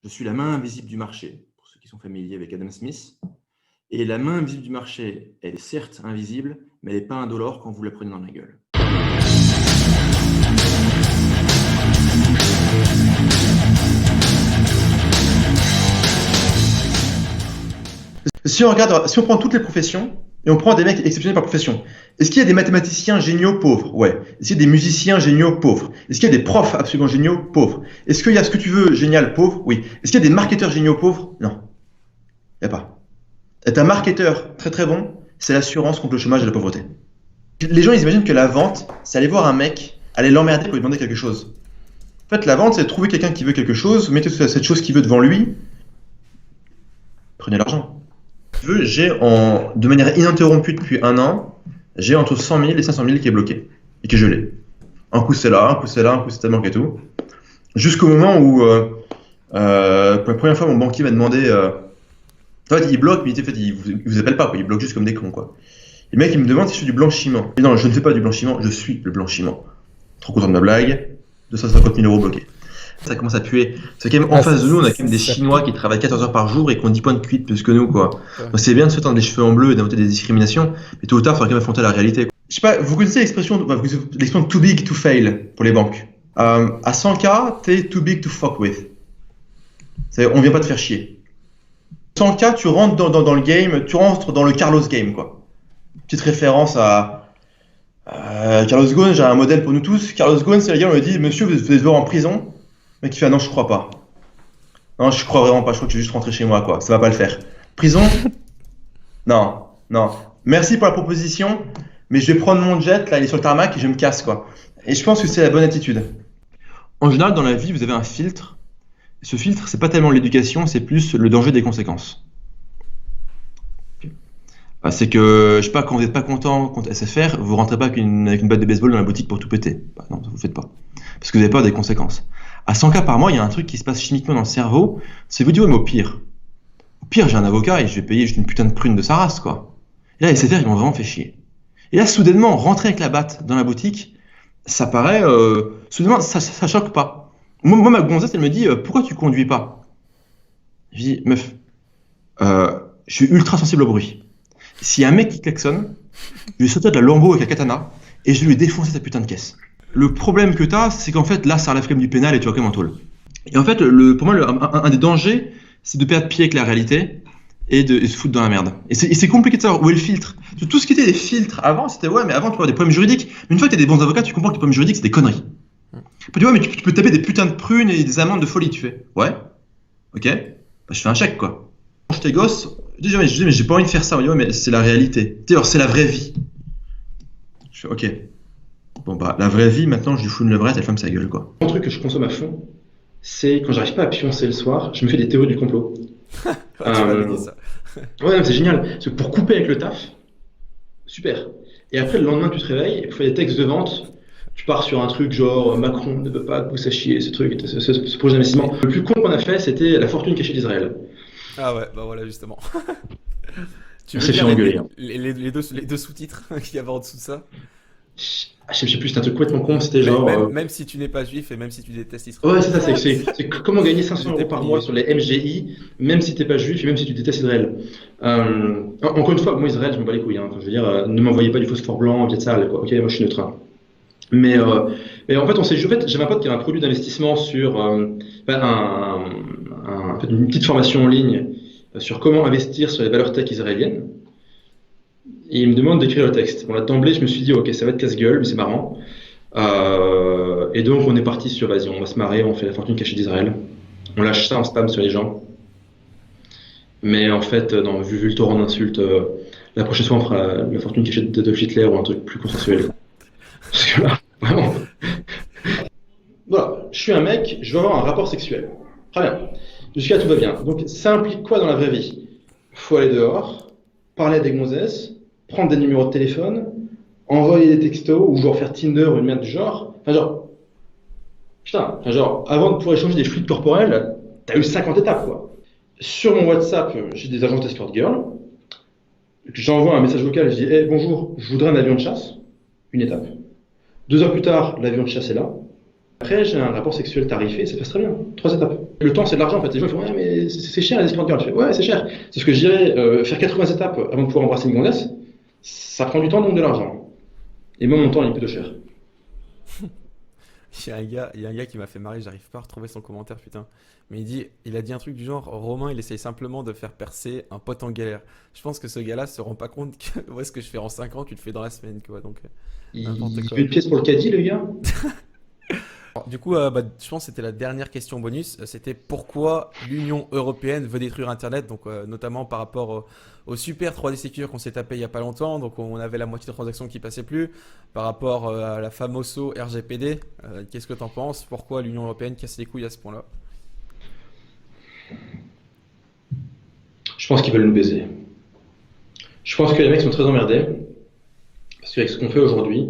Je suis la main invisible du marché, pour ceux qui sont familiers avec Adam Smith. Et la main invisible du marché, elle est certes invisible, mais elle n'est pas indolore quand vous la prenez dans la gueule. Si on prend toutes les professions et on prend des mecs exceptionnels par profession, est-ce qu'il y a des mathématiciens géniaux pauvres? Ouais. Est-ce qu'il y a des musiciens géniaux pauvres? Est-ce qu'il y a des profs absolument géniaux pauvres? Est-ce qu'il y a ce que tu veux génial pauvre? Oui. Est-ce qu'il y a des marketeurs géniaux pauvres? Non. Il n'y a pas. Être un marketeur très très bon, c'est l'assurance contre le chômage et la pauvreté. Les gens ils imaginent que la vente, c'est aller voir un mec, aller l'emmerder pour lui demander quelque chose. En fait, la vente, c'est trouver quelqu'un qui veut quelque chose, vous mettez cette chose qu'il veut devant lui, prenez l'argent. De manière ininterrompue depuis 1 an, j'ai entre 100 000 et 500 000 qui est bloqué et qui est gelé. Un coup c'est là, un coup c'est là, un coup c'est tellement et tout. Jusqu'au moment où, pour la première fois, mon banquier m'a demandé. En fait, il bloque, mais il vous appelle pas, quoi. Il bloque juste comme des cons, quoi. Et le mec, il me demande si je fais du blanchiment. Et non, je ne fais pas du blanchiment, je suis le blanchiment. Trop content de ma blague. 250 000 euros bloqués. Ça commence à puer. C'est quand même en face de nous, on a quand même des Chinois qui travaillent 14 heures par jour et qui ont 10 points de cuite plus que nous, quoi. Donc c'est bien de se teindre les cheveux en bleu et d'inventer des discriminations, mais tôt ou tard, il faudra quand même affronter la réalité, quoi. Je sais pas, vous connaissez l'expression too big to fail pour les banques. À 100K, t'es too big to fuck with. On vient pas te faire chier. 100K, tu rentres dans le game, tu rentres dans le Carlos game, quoi. Petite référence à Carlos Ghosn, j'ai un modèle pour nous tous. Carlos Ghosn, c'est le gars, on lui dit, monsieur, vous êtes en prison. Le mec, il fait, ah non, je crois pas. Non, je crois vraiment pas, je crois que je vais juste rentrer chez moi, quoi. Ça va pas le faire. Prison? Non, non. Merci pour la proposition, mais je vais prendre mon jet, là, il est sur le tarmac et je me casse, quoi. Et je pense que c'est la bonne attitude. En général, dans la vie, vous avez un filtre. Ce filtre, c'est pas tellement l'éducation, c'est plus le danger des conséquences. C'est que, je sais pas, quand vous n'êtes pas content contre SFR, vous rentrez pas avec une batte de baseball dans la boutique pour tout péter. Bah non, ça vous faites pas. Parce que vous avez peur des conséquences. À 100K par mois, il y a un truc qui se passe chimiquement dans le cerveau, c'est vous dites, ouais, mais au pire, j'ai un avocat et je vais payer juste une putain de prune de sa race, quoi. Et là, SFR, ils m'ont vraiment fait chier. Et là, soudainement, rentrer avec la batte dans la boutique, ça paraît, soudainement, ça choque pas. Moi, ma gonzesse, elle me dit, pourquoi tu conduis pas? Je dis, meuf, je suis ultra sensible au bruit. S'il y a un mec qui klaxonne, je vais sauter de la Lambo avec la katana et je vais lui défoncer sa putain de caisse. Le problème que t'as, c'est qu'en fait, là, ça relève quand même du pénal et tu vas quand même en tôle. Et en fait, pour moi, un des dangers, c'est de perdre pied avec la réalité et de se foutre dans la merde. Et c'est compliqué de savoir où est le filtre. Tout ce qui était des filtres avant, c'était ouais, mais avant, tu vois, des problèmes juridiques. Mais une fois que t'as des bons avocats, tu comprends que les problèmes juridiques, c'est des conneries. Tu vois, mais tu peux taper des putains de prunes et des amendes de folie, tu fais. Ouais, ok, bah, je fais un chèque, quoi. Quand j'étais gosse, je disais, mais j'ai pas envie de faire ça. On dit, ouais, mais c'est la réalité. Tu sais, alors c'est la vraie vie. Je fais, ok. Bon, bah, la vraie vie, maintenant, je lui fous une levrette, elle ferme sa gueule, quoi. Un truc que je consomme à fond, c'est quand j'arrive pas à pioncer le soir, je me fais des théories du complot. Tu m'avais dit ça. Ouais, non, c'est génial. Parce que pour couper avec le taf, super. Et après, le lendemain, tu te réveilles et pour faire des textes de vente, tu pars sur un truc genre Macron ne veut pas que vous sachiez ce truc, ce projet d'investissement. Le plus con qu'on a fait, c'était la fortune cachée d'Israël. Ah ouais, bah voilà, justement. Tu On veux s'est fait lire engueuler. Hein. les deux sous-titres qu'il y avait en dessous de ça? Je sais plus, c'était un truc complètement con, c'était genre. Même si tu n'es pas juif et même si tu détestes Israël. Ouais, c'est ça, c'est comment gagner 500 euros par mois sur les MGI, même si t'es pas juif et même si tu détestes Israël. Encore une fois, moi, Israël, je me bats les couilles. Hein. Enfin, je veux dire, ne m'envoyez pas du phosphore blanc, via de ça, quoi. Ok, moi, je suis neutre. Hein. Mais en fait, j'avais un pote qui avait un produit d'investissement sur une petite formation en ligne sur comment investir sur les valeurs tech israéliennes. Et il me demande d'écrire le texte. Bon, là, d'emblée, je me suis dit, ok, ça va être casse-gueule, mais c'est marrant. Et donc, on est parti sur, vas-y, on va se marrer, on fait la fortune cachée d'Israël. On lâche ça en spam sur les gens. Mais en fait, non, vu le torrent d'insultes, la prochaine fois, on fera la fortune cachée d'Adolf Hitler ou un truc plus consensuel. Parce que là, vraiment. Voilà, je suis un mec, je veux avoir un rapport sexuel. Très bien. Jusqu'à tout va bien. Donc, ça implique quoi dans la vraie vie? Faut aller dehors, parler à des gonzesses, prendre des numéros de téléphone, envoyer des textos ou genre faire Tinder ou une merde du genre. Enfin, genre. Putain, genre, avant de pouvoir échanger des fluides corporels, t'as eu 50 étapes, quoi. Sur mon WhatsApp, j'ai des agences d'escort girl. J'envoie un message vocal, je dis hey, bonjour, je voudrais un avion de chasse. Une étape. 2 heures plus tard, l'avion de chasse est là. Après, j'ai un rapport sexuel tarifé, ça passe très bien. 3 étapes. Le temps, c'est de l'argent, en fait. Les gens font, ouais, mais c'est cher les escort girls. Je fais, ouais, c'est cher. C'est ce que je dirais, faire 80 étapes avant de pouvoir embrasser une gonzesse, ça prend du temps, donc de l'argent. Et moi, mon temps, il est plutôt cher. Il y a un gars qui m'a fait marrer, j'arrive pas à retrouver son commentaire, putain. Mais il a dit un truc du genre, Romain, il essaye simplement de faire percer un pote en galère. Je pense que ce gars-là se rend pas compte que ouais, ce que je fais en 5 ans, tu le fais dans la semaine, quoi. Donc, n'importe Il quoi. veut une pièce pour le caddie, le gars? Alors, du coup, je pense que c'était la dernière question bonus. C'était pourquoi l'Union européenne veut détruire Internet, donc notamment par rapport au super 3D Secure qu'on s'est tapé il y a pas longtemps, donc on avait la moitié de transactions qui passaient plus, par rapport à la famoso RGPD. Qu'est-ce que t'en penses? Pourquoi l'Union européenne casse les couilles à ce point-là? Je pense qu'ils veulent nous baiser. Je pense que les mecs sont très emmerdés. Parce qu'avec ce qu'on fait aujourd'hui,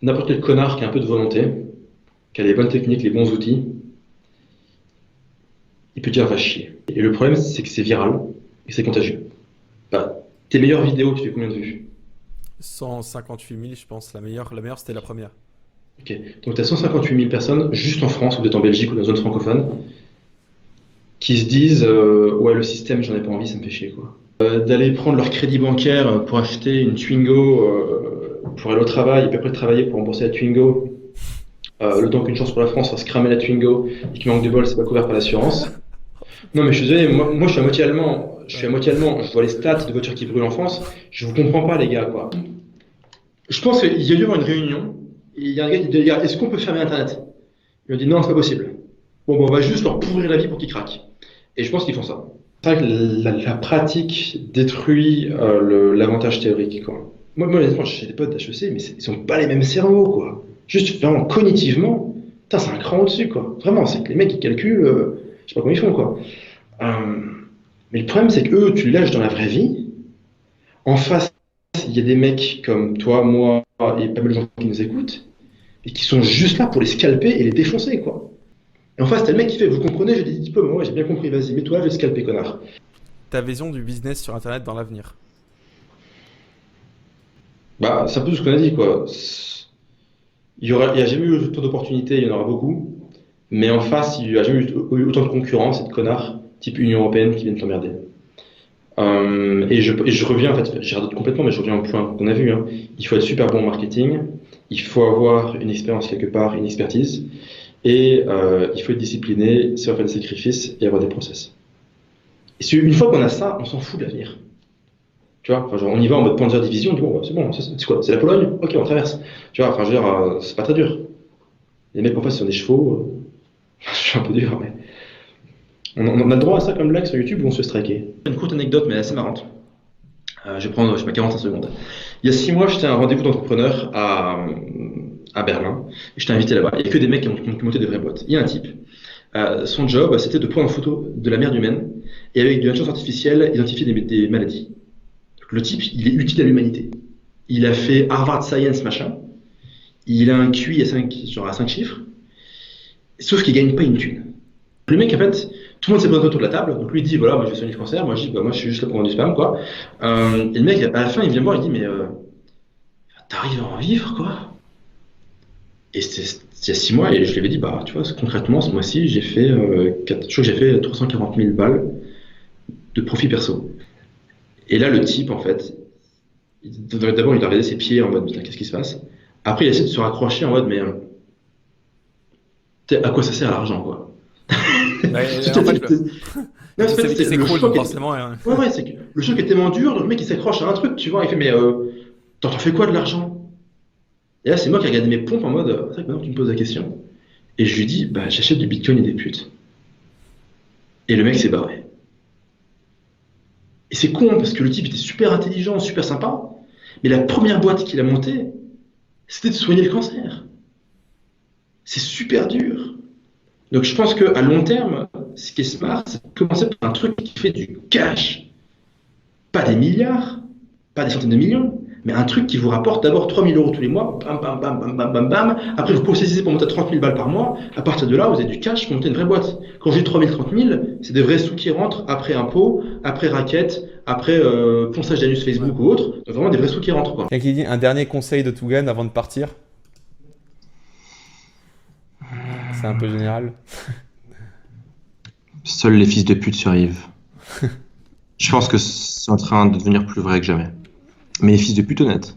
n'importe quel connard qui a un peu de volonté, qui a les bonnes techniques, les bons outils, il peut dire va chier. Et le problème, c'est que c'est viral et c'est contagieux. Bah, tes meilleures vidéos, tu fais combien de vues? 158 000, je pense. La meilleure c'était la première. Ok. Donc tu as 158 000 personnes juste en France ou peut-être en Belgique ou dans une zone francophone qui se disent ouais, le système, j'en ai pas envie, ça me fait chier quoi. D'aller prendre leur crédit bancaire pour acheter une Twingo pour aller au travail et puis après travailler pour rembourser la Twingo. Le temps qu'une chance pour la France va se cramer la Twingo et qu'il manque de bol, c'est pas couvert par l'assurance. Non mais je suis désolé, moi je suis à moitié allemand, je vois les stats de voitures qui brûlent en France, je vous comprends pas les gars quoi. Je pense qu'il y a dû y avoir une réunion, et il y a un gars qui dit, les gars, est-ce qu'on peut fermer Internet? Ils ont dit non, c'est pas possible. Bon, on va juste leur pourrir la vie pour qu'ils craquent. Et je pense qu'ils font ça. C'est vrai que la pratique détruit l'avantage théorique quoi. Moi honnêtement, j'ai des potes d'HEC, mais ils ont pas les mêmes cerveaux quoi. Juste vraiment cognitivement, putain, c'est un cran au-dessus quoi. Vraiment, c'est que les mecs ils calculent, je sais pas comment ils font quoi. Mais le problème, c'est que eux, tu les lâches dans la vraie vie. En face, il y a des mecs comme toi, moi et pas mal de gens qui nous écoutent et qui sont juste là pour les scalper et les défoncer, quoi. Et en face, t'as le mec qui fait, vous comprenez, j'ai des diplômes, ouais, j'ai bien compris, vas-y, mets-toi, je vais te scalper, connard. Ta vision du business sur Internet dans l'avenir? Bah, c'est un peu tout ce qu'on a dit, quoi. Il y a jamais eu autant d'opportunités, il y en aura beaucoup. Mais en face, il n'y a jamais eu autant de concurrence et de connards, type Union Européenne, qui viennent t'emmerder. Et je reviens, en fait, j'ai radoté complètement, mais je reviens au point qu'on a vu. Hein. Il faut être super bon en marketing, il faut avoir une expérience quelque part, une expertise, et il faut être discipliné, savoir faire des sacrifices et avoir des process. Et une fois qu'on a ça, on s'en fout de l'avenir. Tu vois, enfin, genre, on y va en mode Panzer Division, on dit bon, c'est bon, c'est quoi? C'est la Pologne? Ok, on traverse. Tu vois, enfin, je veux dire, c'est pas très dur. Les mecs en face, sont des chevaux. Je suis un peu dur, mais. On a le droit à ça comme blague sur YouTube où on se fait striker. Une courte anecdote, mais assez marrante. Je vais prendre, je sais pas, 45 secondes. Il y a 6 mois, j'étais à un rendez-vous d'entrepreneur à Berlin. Et j'étais invité là-bas. Il n'y a que des mecs qui ont monté des vraies boîtes. Il y a un type. Son job, c'était de prendre en photo de la merde humaine et avec de l'intelligence artificielle, identifier des maladies. Donc, le type, il est utile à l'humanité. Il a fait Harvard Science, machin. Il a un QI à 5 chiffres. Sauf qu'il gagne pas une thune. Le mec, en fait, tout le monde s'est présenté autour de la table. Donc lui, il dit voilà, moi je vais soigner le cancer. Moi, je dis bah, moi, je suis juste là pour vendre du spam, quoi. Et le mec, à la fin, il vient me voir, il dit mais t'arrives à en vivre, quoi. Et c'est il y a 6 mois, et je lui avais dit bah, tu vois, concrètement, ce mois-ci, j'ai fait, je crois que j'ai fait 340 000 balles de profit perso. Et là, le type, en fait, d'abord, il a regardé ses pieds en mode putain, qu'est-ce qui se passe? Après, il a essayé de se raccrocher en mode mais à quoi ça sert l'argent, quoi? En fait, qui s'écroule forcément. Ouais, c'est que le choc est tellement dur, donc le mec il s'accroche à un truc, tu vois, il fait mais t'en fais quoi de l'argent? Et là c'est moi qui ai regardé mes pompes en mode c'est vrai que maintenant tu me poses la question. Et je lui dis bah j'achète du bitcoin et des putes. Et le mec s'est barré. Et c'est con parce que le type était super intelligent, super sympa, mais la première boîte qu'il a montée, c'était de soigner le cancer. C'est super dur. Donc je pense qu'à long terme, ce qui est smart, c'est de commencer par un truc qui fait du cash. Pas des milliards, pas des centaines de millions, mais un truc qui vous rapporte d'abord 3 000 € tous les mois, bam, bam, bam, bam, bam, bam, bam. Après, vous processez pour monter à 30 000 balles par mois. À partir de là, vous avez du cash pour monter une vraie boîte. Quand je dis 3 000, 30 000, c'est des vrais sous qui rentrent après impôts, après raquettes, après ponçage d'anus Facebook ou autre. Donc vraiment des vrais sous qui rentrent, quoi. Quelqu'un qui dit un dernier conseil de Tougan avant de partir? C'est un peu général. Seuls les fils de pute survivent. Je pense que c'est en train de devenir plus vrai que jamais. Mais les fils de pute honnêtes.